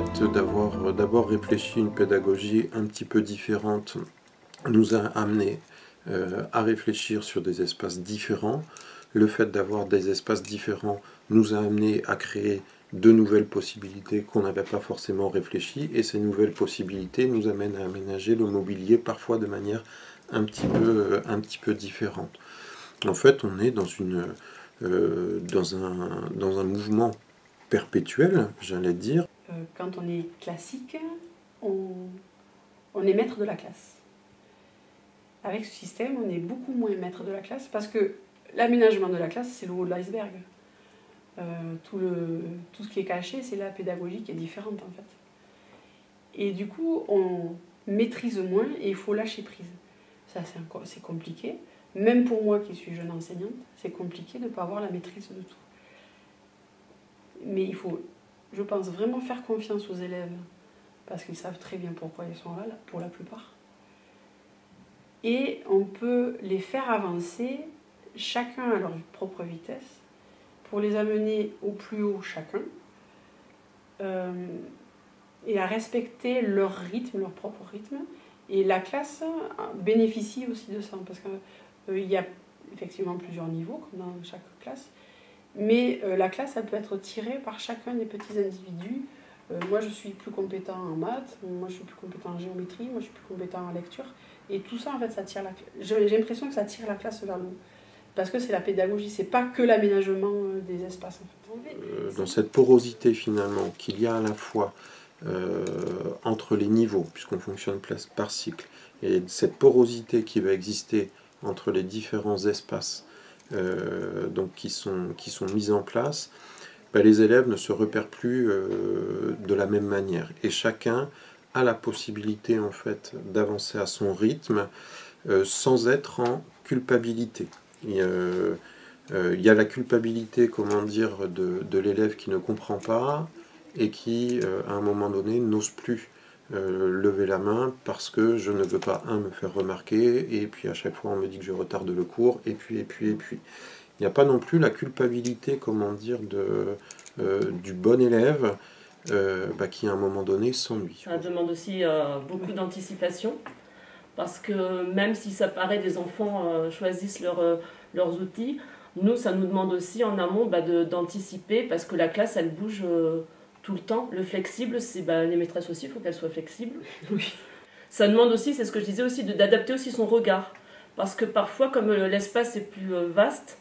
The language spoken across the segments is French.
fait d'avoir d'abord réfléchi une pédagogie un petit peu différente nous a amené à réfléchir sur des espaces différents. Le fait d'avoir des espaces différents nous a amené à créer de nouvelles possibilités qu'on n'avait pas forcément réfléchies, et ces nouvelles possibilités nous amènent à aménager le mobilier parfois de manière un petit peu différente. En fait, on est dans un mouvement perpétuel, j'allais dire. Quand on est classique, on est maître de la classe. Avec ce système, on est beaucoup moins maître de la classe parce que l'aménagement de la classe, c'est le haut de l'iceberg. Tout ce qui est caché, c'est la pédagogie qui est différente en fait. Et du coup, on maîtrise moins et il faut lâcher prise. Ça, c'est compliqué. Même pour moi qui suis jeune enseignante, c'est compliqué de ne pas avoir la maîtrise de tout. Mais il faut, je pense, vraiment faire confiance aux élèves parce qu'ils savent très bien pourquoi ils sont là, pour la plupart. Et on peut les faire avancer chacun à leur propre vitesse pour les amener au plus haut chacun et à respecter leur rythme, leur propre rythme. Et la classe bénéficie aussi de ça parce qu'il y a effectivement plusieurs niveaux comme dans chaque classe, mais la classe elle peut être tirée par chacun des petits individus. Moi je suis plus compétent en maths, moi je suis plus compétent en géométrie, moi je suis plus compétent en lecture. Et tout ça, en fait, ça tire j'ai l'impression que ça tire la classe vers le haut. Parce que c'est la pédagogie, c'est pas que l'aménagement des espaces. En fait. Dans cette porosité, finalement, qu'il y a à la fois entre les niveaux, puisqu'on fonctionne par cycle, et cette porosité qui va exister entre les différents espaces donc qui sont mis en place, les élèves ne se repèrent plus de la même manière. Et chacun a la possibilité en fait d'avancer à son rythme sans être en culpabilité. Il y a la culpabilité, comment dire, de l'élève qui ne comprend pas et qui, à un moment donné, n'ose plus lever la main parce que je ne veux pas, me faire remarquer, et puis à chaque fois on me dit que je retarde le cours, et puis. Il n'y a pas non plus la culpabilité, comment dire, du bon élève qui, à un moment donné, s'ennuie. Ça demande aussi beaucoup d'anticipation, parce que même si ça paraît des enfants choisissent leurs outils, nous, ça nous demande aussi en amont d'anticiper, parce que la classe, elle bouge tout le temps. Le flexible, c'est les maîtresses aussi, il faut qu'elles soient flexibles. Oui. Ça demande aussi, c'est ce que je disais aussi, d'adapter aussi son regard. Parce que parfois, comme l'espace est plus vaste,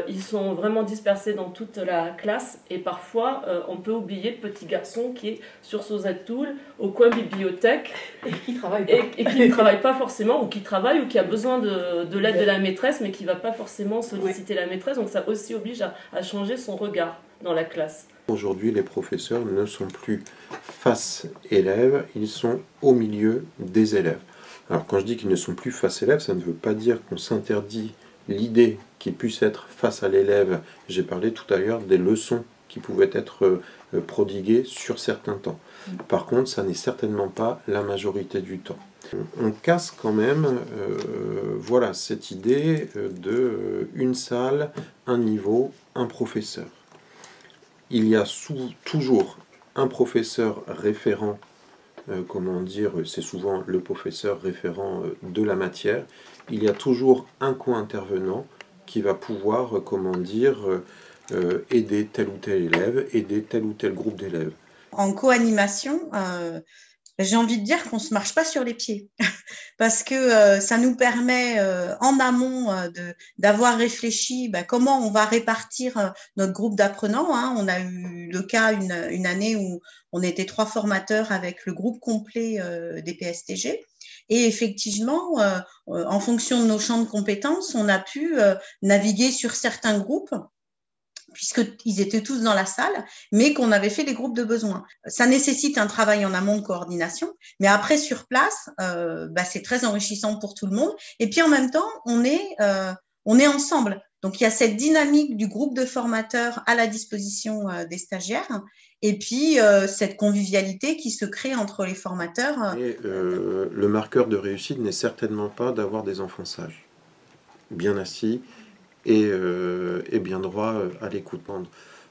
ils sont vraiment dispersés dans toute la classe, et parfois on peut oublier le petit garçon qui est sur son Z-Tool au coin bibliothèque et qui travaille pas. et qui ne travaille pas forcément, ou qui travaille, ou qui a besoin de l'aide de la maîtresse mais qui ne va pas forcément solliciter la maîtresse. Donc ça aussi oblige à changer son regard dans la classe. Aujourd'hui, les professeurs ne sont plus face élèves, ils sont au milieu des élèves. Alors quand je dis qu'ils ne sont plus face élèves, ça ne veut pas dire qu'on s'interdit l'idée qu'il puisse être face à l'élève. J'ai parlé tout à l'heure des leçons qui pouvaient être prodiguées sur certains temps. Par contre, ça n'est certainement pas la majorité du temps. On casse quand même voilà, cette idée de une salle, un niveau, un professeur. Il y a toujours un professeur référent, comment dire, c'est souvent le professeur référent de la matière. Il y a toujours un co-intervenant qui va pouvoir, comment dire, aider tel ou tel élève, aider tel ou tel groupe d'élèves. En co-animation, j'ai envie de dire qu'on ne se marche pas sur les pieds parce que ça nous permet en amont d'avoir réfléchi comment on va répartir notre groupe d'apprenants. On a eu le cas une année où on était 3 formateurs avec le groupe complet des PSTG. Et effectivement, en fonction de nos champs de compétences, on a pu naviguer sur certains groupes, puisqu'ils étaient tous dans la salle, mais qu'on avait fait des groupes de besoins. Ça nécessite un travail en amont de coordination, mais après, sur place, c'est très enrichissant pour tout le monde. Et puis, en même temps, on est ensemble. Donc, il y a cette dynamique du groupe de formateurs à la disposition des stagiaires, et puis cette convivialité qui se crée entre les formateurs. Et le marqueur de réussite n'est certainement pas d'avoir des enfants sages, bien assis, et bien droit à l'écoute.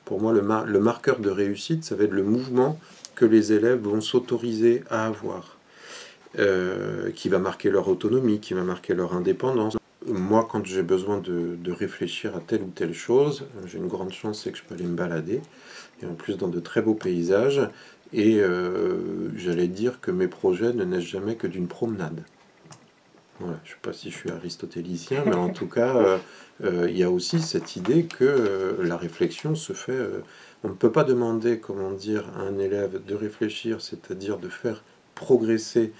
Pour moi, le marqueur de réussite, ça va être le mouvement que les élèves vont s'autoriser à avoir, qui va marquer leur autonomie, qui va marquer leur indépendance. Moi, quand j'ai besoin de réfléchir à telle ou telle chose, j'ai une grande chance, c'est que je peux aller me balader, et en plus dans de très beaux paysages, et j'allais dire que mes projets ne naissent jamais que d'une promenade. Voilà, je ne sais pas si je suis aristotélicien, mais en tout cas, il y a aussi cette idée que la réflexion se fait... on ne peut pas demander, comment dire, à un élève de réfléchir, c'est-à-dire de faire progresser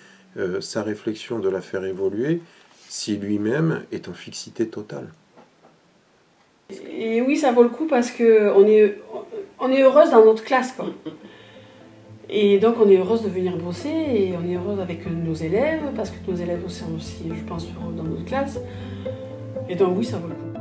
sa réflexion, de la faire évoluer, si lui-même est en fixité totale. Et oui, ça vaut le coup parce qu'on est heureuse dans notre classe, quoi. Et donc on est heureuse de venir bosser et on est heureuse avec nos élèves parce que nos élèves sont aussi, je pense, heureux dans notre classe. Et donc oui, ça vaut le coup.